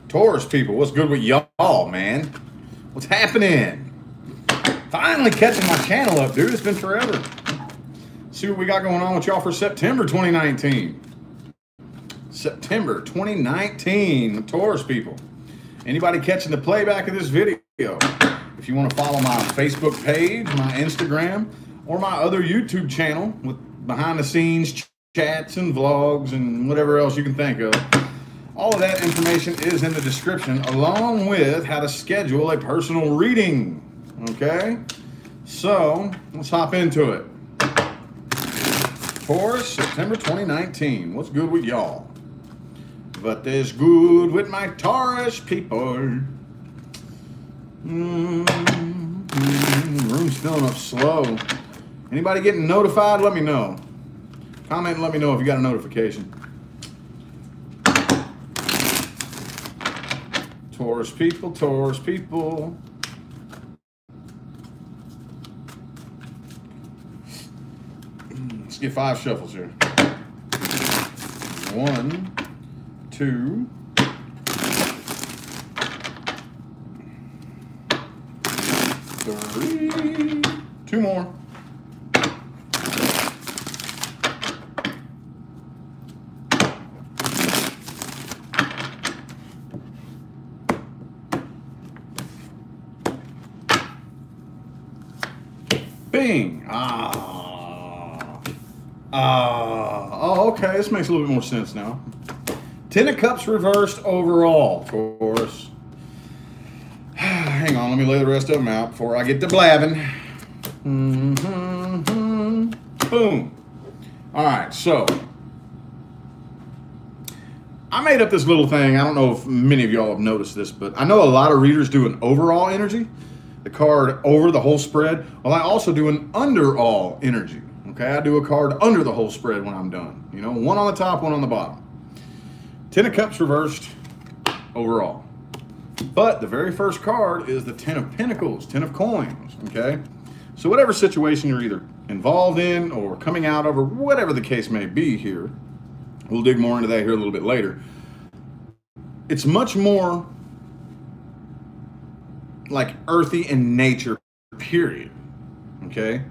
Taurus people, what's good with y'all, man? What's happening? Finally catching my channel up, dude. It's been forever. See what we got going on with y'all for September 2019. September 2019, Taurus people. Anybody catching the playback of this video? If you want to follow my Facebook page, my Instagram, or my other YouTube channel with behind the scenes chats and vlogs and whatever else you can think of. All of that information is in the description, along with how to schedule a personal reading. Okay? So, let's hop into it. Taurus, September 2019. What's good with y'all? What is good with my Taurus people? Room's filling up slow. Anybody getting notified? Let me know. Comment and let me know if you got a notification. Taurus people, Taurus people. Let's get 5 shuffles here. 1, 2, 3, 2 more. Bing. Oh, okay. This makes a little bit more sense now. 10 of Cups reversed overall, Taurus. Hang on, let me lay the rest of them out before I get to blabbing. Boom. All right, so I made up this little thing. I don't know if many of y'all have noticed this, but I know a lot of readers do an overall energy, the card over the whole spread. Well, I also do an underall energy. Okay, I do a card under the whole spread when I'm done. You know, one on the top, one on the bottom. 10 of Cups reversed overall. But the very first card is the 10 of Pentacles, 10 of Coins, okay? So whatever situation you're either involved in or coming out of or whatever the case may be here, we'll dig more into that here a little bit later. It's much more like earthy in nature, period, okay?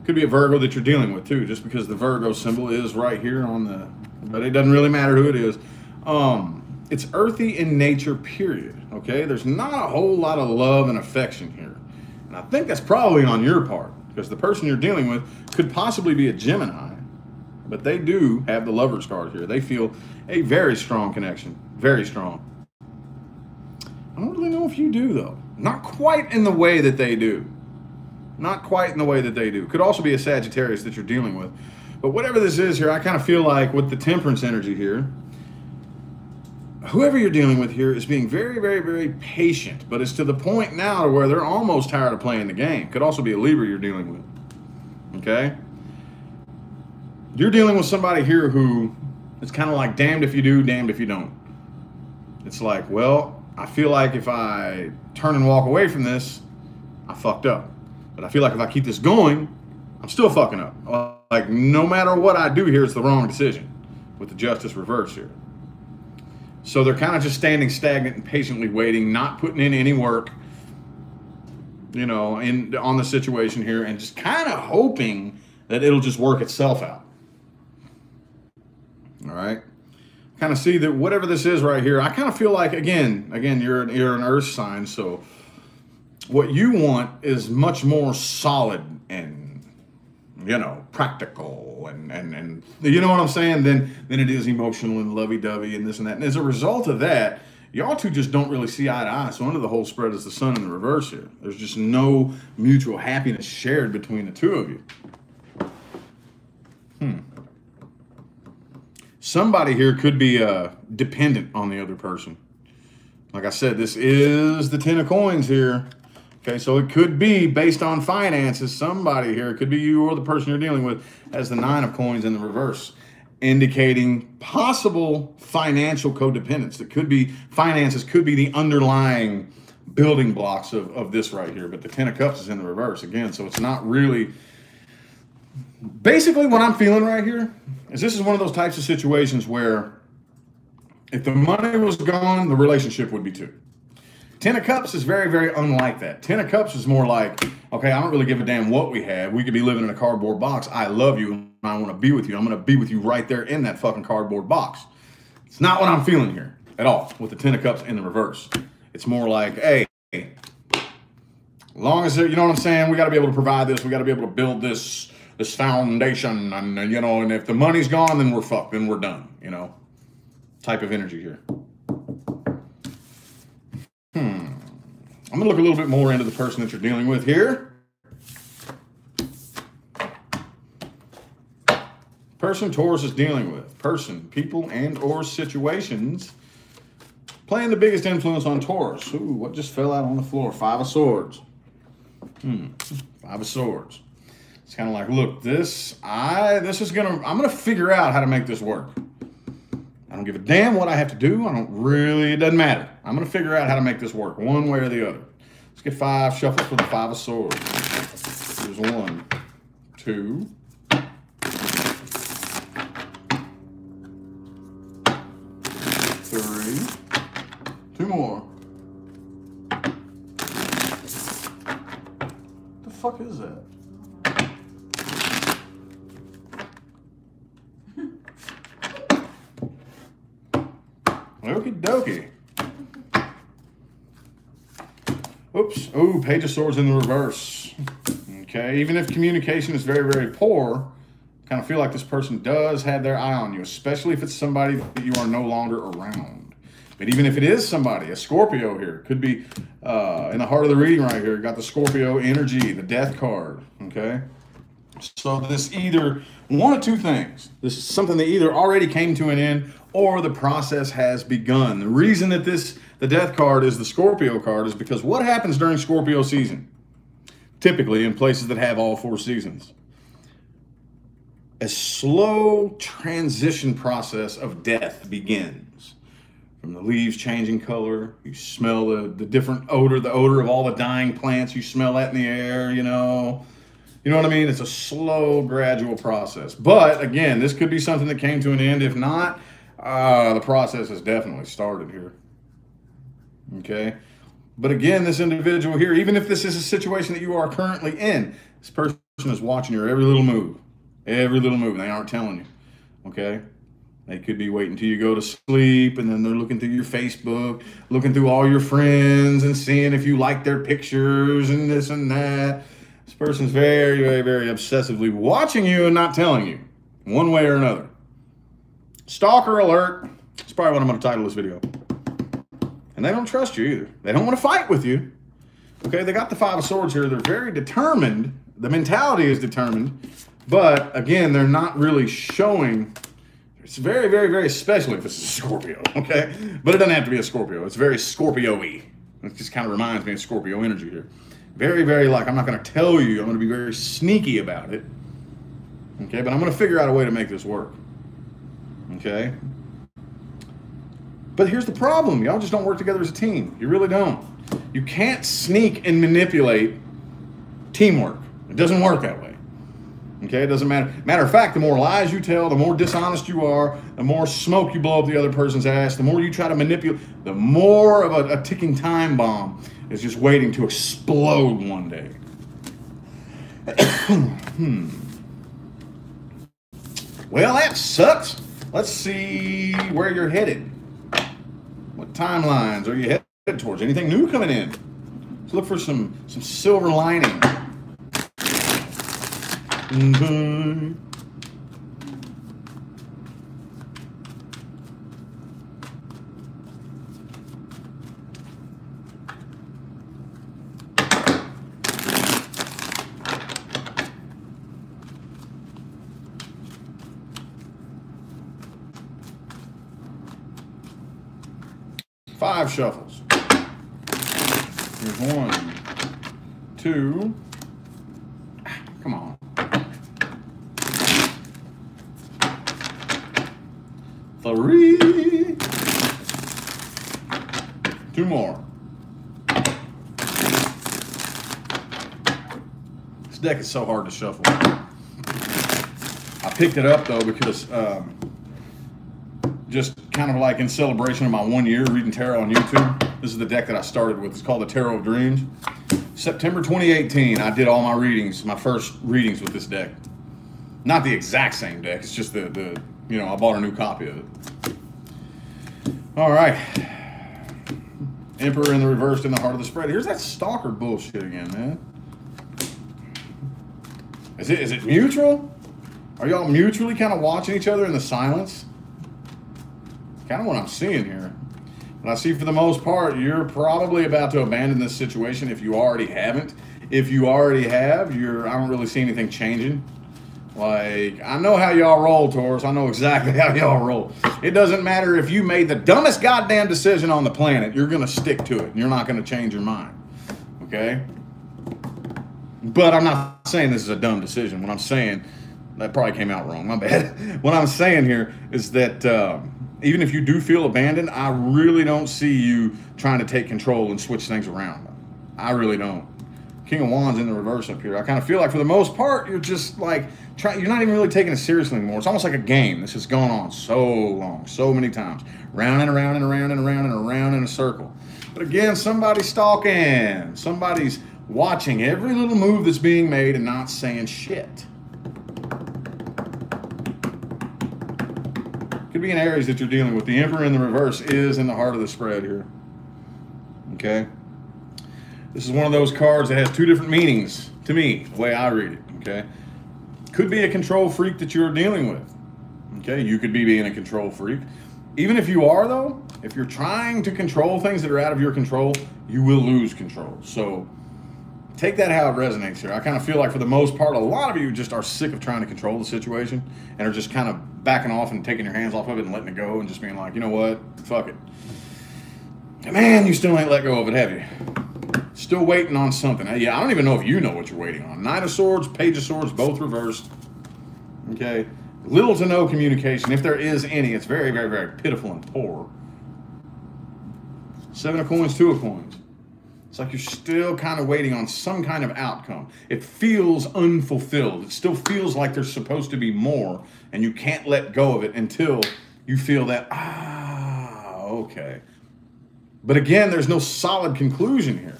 Could be a Virgo that you're dealing with too, just because the Virgo symbol is right here on the, but it doesn't really matter who it is. It's earthy in nature, period. Okay, there's not a whole lot of love and affection here, and I think that's probably on your part because the person you're dealing with could possibly be a Gemini, but they do have the Lover's card here. They feel a very strong connection, very strong. I don't really know if you do though. Not quite in the way that they do. Not quite in the way that they do. Could also be a Sagittarius that you're dealing with. But whatever this is here, I kind of feel like with the Temperance energy here, whoever you're dealing with here is being very, very, very patient. But it's to the point now where they're almost tired of playing the game. Could also be a Libra you're dealing with. Okay? You're dealing with somebody here who it's kind of like damned if you do, damned if you don't. It's like, well, I feel like if I turn and walk away from this, I fucked up. But I feel like if I keep this going, I'm still fucking up. Like, no matter what I do here, it's the wrong decision with the Justice reverse here. So they're kind of just standing stagnant and patiently waiting, not putting in any work, you know, on the situation here, and just kind of hoping that it'll just work itself out. All right? Kind of see that whatever this is right here, I kind of feel like, again, you're an earth sign, so what you want is much more solid and, you know, practical and you know what I'm saying, than it is emotional and lovey-dovey and this and that. And as a result of that, y'all two just don't really see eye to eye. So under the whole spread is the Sun in the reverse here. There's just no mutual happiness shared between the two of you. Somebody here could be dependent on the other person. Like I said, this is the 10 of Coins here. Okay, so it could be based on finances. Somebody here, it could be you or the person you're dealing with, has the 9 of Coins in the reverse, indicating possible financial codependence. It could be finances, could be the underlying building blocks of this right here. But the 10 of Cups is in the reverse again, so it's not really. Basically, what I'm feeling right here is this is one of those types of situations where If the money was gone, the relationship would be too. 10 of Cups is very, very unlike that. 10 of Cups is more like, okay, I don't really give a damn what we have. We could be living in a cardboard box. I love you, and I want to be with you. I'm going to be with you right there in that fucking cardboard box. It's not what I'm feeling here at all with the 10 of Cups in the reverse. It's more like, hey, as long as, you know what I'm saying, we got to be able to provide this. We got to be able to build this foundation. And, you know, and if the money's gone, then we're fucked. Then we're done, you know, type of energy here. I'm going to look a little bit more into the person that you're dealing with here. Person Taurus is dealing with. Person, people, and or situations playing the biggest influence on Taurus. Ooh, what just fell out on the floor? 5 of Swords. 5 of Swords. It's kind of like, look, I'm going to figure out how to make this work. I don't give a damn what I have to do. It doesn't matter. I'm going to figure out how to make this work one way or the other. Let's get 5 shuffles for the 5 of Swords. Here's 1, 2, 3, 2 more. The fuck is that? Okie dokie. Oops. Oh, Page of Swords in the reverse. Okay. Even if communication is very, very poor, kind of feel like this person does have their eye on you, especially if it's somebody that you are no longer around. But even if it is somebody, a Scorpio here, could be in the heart of the reading right here, got the Scorpio energy, the Death card. Okay. So this either one of two things. This is something that either already came to an end or the process has begun. The reason that the Death card is the Scorpio card is because what happens during Scorpio season, typically in places that have all 4 seasons, a slow transition process of death begins. From the leaves changing color, you smell the different odor, the odor of all the dying plants, you smell that in the air, you know. You know what I mean? It's a slow, gradual process. But again, this could be something that came to an end. If not, the process has definitely started here. Okay? But again, this individual here, even if this is a situation that you are currently in, this person is watching your every little move. Every little move. They aren't telling you. Okay? They could be waiting till you go to sleep, and then they're looking through your Facebook, looking through all your friends and seeing if you like their pictures and this and that. This person's very, very, very obsessively watching you and not telling you, one way or another. Stalker alert. That's probably what I'm going to title this video. And they don't trust you either. They don't want to fight with you. Okay, they got the 5 of Swords here. They're very determined. The mentality is determined. But, again, they're not really showing. It's very, very, very special if it's a Scorpio, okay? But it doesn't have to be a Scorpio. It's very Scorpio-y. It just kind of reminds me of Scorpio energy here. Very, very like, I'm not going to tell you. I'm going to be very sneaky about it. Okay, but I'm going to figure out a way to make this work. Okay? But here's the problem. Y'all just don't work together as a team. You really don't. You can't sneak and manipulate teamwork. It doesn't work that way. Okay, it doesn't matter. Matter of fact, the more lies you tell, the more dishonest you are, the more smoke you blow up the other person's ass, the more you try to manipulate, the more of a ticking time bomb is just waiting to explode one day. Well, that sucks. Let's see where you're headed. What timelines are you headed towards? Anything new coming in? Let's look for some silver lining. Five shuffles. Here's 1, 2. Come on. 3. 2 more. This deck is so hard to shuffle. I picked it up though because just kind of like in celebration of my 1 year reading tarot on YouTube. This is the deck that I started with. It's called the Tarot of Dreams. September 2018, I did all my readings, my first readings with this deck. Not the exact same deck. It's just the you know, I bought a new copy of it. All right. Emperor in the reverse in the heart of the spread. Here's that stalker bullshit again, man. Is it mutual? Are y'all mutually kind of watching each other in the silence? Kind of what I'm seeing here. But I see for the most part, you're probably about to abandon this situation if you already haven't. If you already have, I don't really see anything changing. Like, I know how y'all roll, Taurus. I know exactly how y'all roll. It doesn't matter if you made the dumbest goddamn decision on the planet. You're going to stick to it. You're not going to change your mind. Okay? But I'm not saying this is a dumb decision. What I'm saying, that probably came out wrong. My bad. What I'm saying here is that even if you do feel abandoned, I really don't see you trying to take control and switch things around. I really don't. King of Wands in the reverse up here. I kind of feel like for the most part, you're just like, you're not even really taking it seriously anymore. It's almost like a game. This has gone on so long, so many times. Round and around and around and around and around in a circle. But again, somebody's stalking. Somebody's watching every little move that's being made and not saying shit. Could be an Aries that you're dealing with. The Emperor in the reverse is in the heart of the spread here. Okay? This is one of those cards that has two different meanings to me, the way I read it, okay? Could be a control freak that you're dealing with, okay? You could be being a control freak. Even if you are, though, if you're trying to control things that are out of your control, you will lose control. So take that how it resonates here. I kind of feel like for the most part, a lot of you just are sick of trying to control the situation and are just kind of backing off and taking your hands off of it and letting it go and just being like, you know what, fuck it. And man, you still ain't let go of it, have you? Still waiting on something. Yeah, I don't even know if you know what you're waiting on. Knight of Swords, Page of Swords, both reversed. Okay. Little to no communication. If there is any, it's very, very, very pitiful and poor. Seven of Coins, Two of Coins. It's like you're still kind of waiting on some kind of outcome. It feels unfulfilled. It still feels like there's supposed to be more, and you can't let go of it until you feel that, okay. But again, there's no solid conclusion here.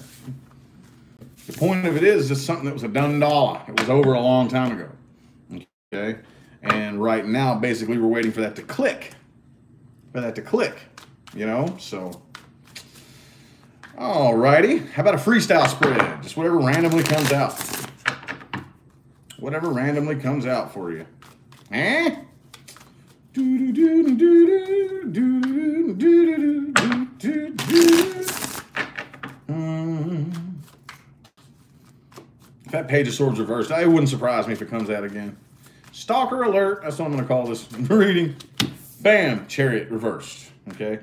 The point of it is just something that was a done dollar. It was over a long time ago. Okay? And right now, basically, we're waiting for that to click. You know? So, alrighty. How about a freestyle spread? Just whatever randomly comes out. Whatever randomly comes out for you. Eh? If that Page of Swords reversed, it wouldn't surprise me if it comes out again. Stalker alert. That's what I'm going to call this reading. Bam. Chariot reversed. Okay.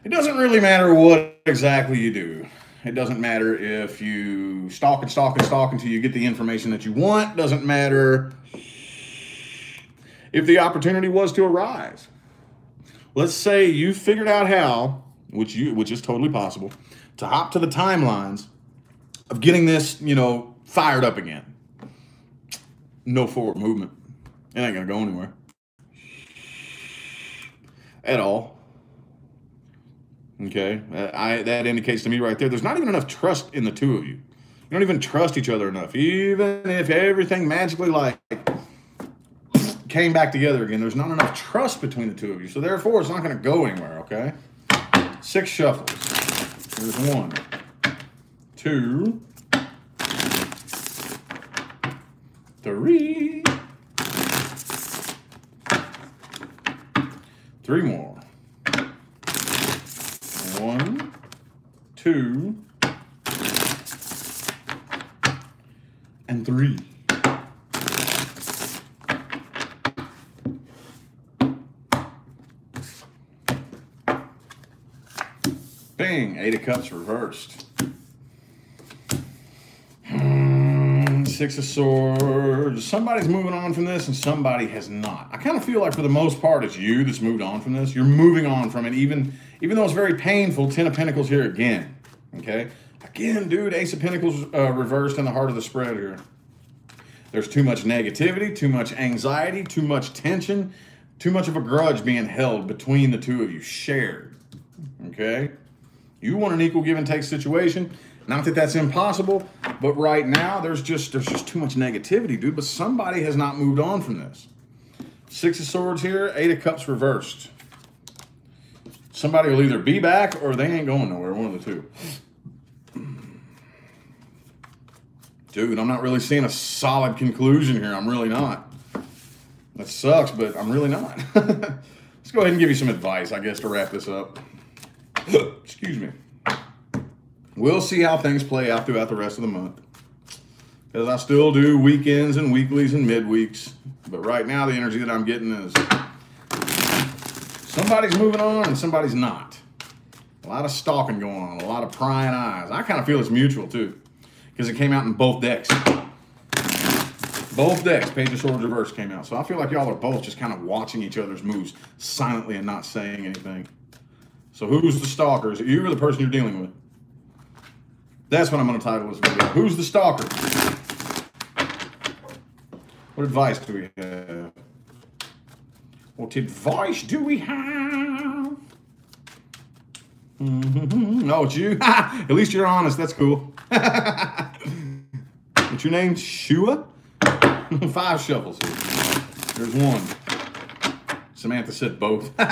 It doesn't really matter what exactly you do. It doesn't matter if you stalk and stalk and stalk until you get the information that you want. It doesn't matter if the opportunity was to arise. Let's say you figured out how, which is totally possible, to hop to the timelines of getting this, you know, fired up again. No forward movement. It ain't gonna go anywhere at all. Okay, that indicates to me right there, there's not even enough trust in the two of you. You don't even trust each other enough. Even if everything magically like came back together again, there's not enough trust between the two of you. So therefore, it's not gonna go anywhere, okay? 6 shuffles. Here's 1, 2, 3. 3 more. 1, 2, and 3. Bang, 8 of Cups reversed. 6 of Swords. Somebody's moving on from this and somebody has not. I kind of feel like for the most part it's you that's moved on from this. You're moving on from it even though it's very painful. 10 of Pentacles here again. Okay? Again, dude, Ace of Pentacles reversed in the heart of the spread here. There's too much negativity, too much anxiety, too much tension, Too much of a grudge being held between the two of you, shared. Okay? You want an equal give and take situation. Not that that's impossible, but right now there's just too much negativity, dude. But somebody has not moved on from this. 6 of Swords here, 8 of Cups reversed. Somebody will either be back or they ain't going nowhere, one of the two. Dude, I'm not really seeing a solid conclusion here. I'm really not. That sucks, but I'm really not. Let's go ahead and give you some advice, I guess, to wrap this up. Excuse me. We'll see how things play out throughout the rest of the month. Because I still do weekends and weeklies and midweeks. But right now, the energy that I'm getting is somebody's moving on and somebody's not. A lot of stalking going on, a lot of prying eyes. I kind of feel it's mutual, too. Because it came out in both decks. Both decks, Page of Swords reverse came out. So I feel like y'all are both just kind of watching each other's moves silently and not saying anything. So who's the stalker? Is it you or the person you're dealing with? That's what I'm going to title this video. Who's the stalker? What advice do we have? What advice do we have? No, it's you. At least you're honest. That's cool. What's your name? Shua? 5 shuffles here. There's 1. Samantha said both. 2.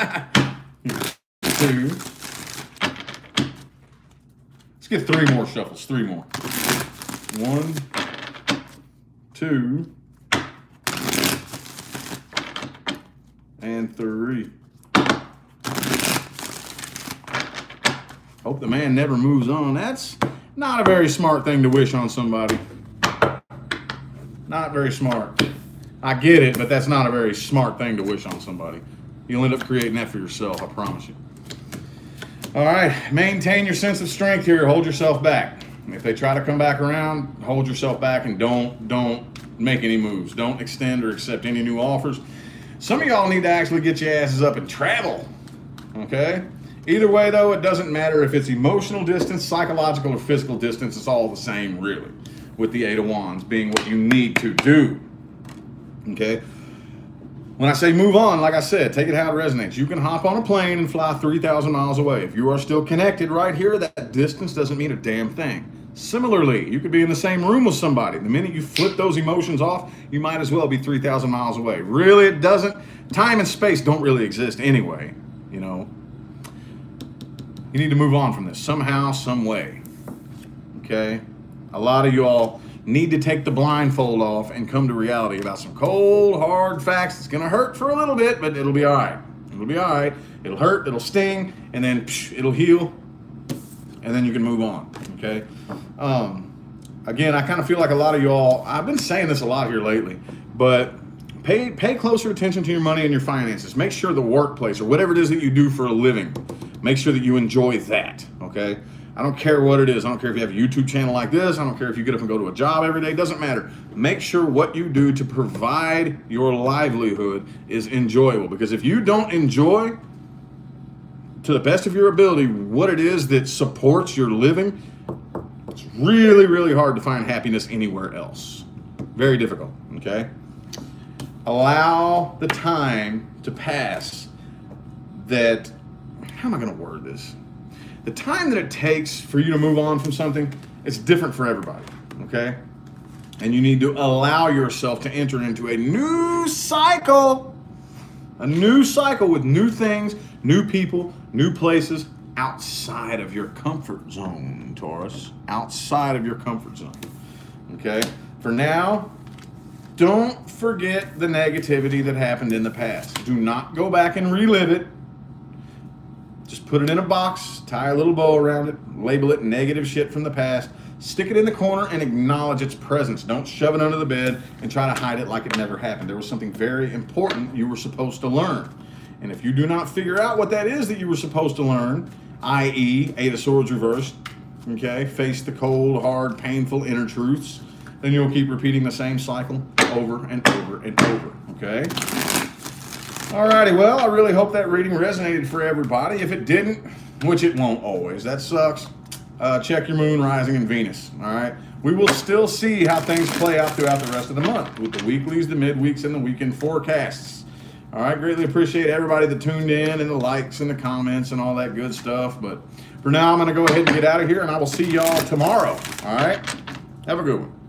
Let's get 3 more shuffles. 3 more. 1, 2, and 3. Hope the man never moves on. That's not a very smart thing to wish on somebody. Not very smart. I get it, but that's not a very smart thing to wish on somebody. You'll end up creating that for yourself, I promise you. All right, maintain your sense of strength here. Hold yourself back. If they try to come back around, hold yourself back and don't make any moves. Don't extend or accept any new offers. Some of y'all need to actually get your asses up and travel, okay? Either way, though, it doesn't matter if it's emotional distance, psychological, or physical distance. It's all the same, really, with the 8 of Wands being what you need to do, okay? When I say move on, like I said, take it how it resonates. You can hop on a plane and fly 3,000 miles away. If you are still connected right here, that distance doesn't mean a damn thing. Similarly, you could be in the same room with somebody. The minute you flip those emotions off, you might as well be 3,000 miles away. Really, it doesn't. Time and space don't really exist anyway, you know. You need to move on from this somehow, some way, okay? A lot of y'all need to take the blindfold off and come to reality about some cold, hard facts. It's going to hurt for a little bit, but it'll be all right. It'll be all right. It'll hurt, it'll sting, and then it'll heal, and then you can move on, okay? Again, I kind of feel like a lot of y'all, I've been saying this a lot here lately, but pay closer attention to your money and your finances. Make sure the workplace or whatever it is that you do for a living, make sure that you enjoy that, okay? I don't care what it is. I don't care if you have a YouTube channel like this. I don't care if you get up and go to a job every day. It doesn't matter. Make sure what you do to provide your livelihood is enjoyable. Because if you don't enjoy, to the best of your ability, what it is that supports your living, it's really, really hard to find happiness anywhere else. Very difficult, okay? Allow the time to pass that, how am I going to word this? The time that it takes for you to move on from something, it's different for everybody, okay? And you need to allow yourself to enter into a new cycle with new things, new people, new places outside of your comfort zone, Taurus, outside of your comfort zone, okay? For now, don't forget the negativity that happened in the past. Do not go back and relive it. Just put it in a box, tie a little bow around it, label it negative shit from the past, stick it in the corner and acknowledge its presence. Don't shove it under the bed and try to hide it like it never happened. There was something very important you were supposed to learn. And if you do not figure out what that is that you were supposed to learn, i.e. 8 of Swords reversed, okay, face the cold, hard, painful inner truths, then you'll keep repeating the same cycle over and over and over, okay? Alrighty, well, I really hope that reading resonated for everybody. If it didn't, which it won't always, that sucks, check your moon, rising, and Venus, all right? We will still see how things play out throughout the rest of the month with the weeklies, the midweeks, and the weekend forecasts. All right, greatly appreciate everybody that tuned in and the likes and the comments and all that good stuff. But for now, I'm going to go ahead and get out of here, and I will see y'all tomorrow. All right, have a good one.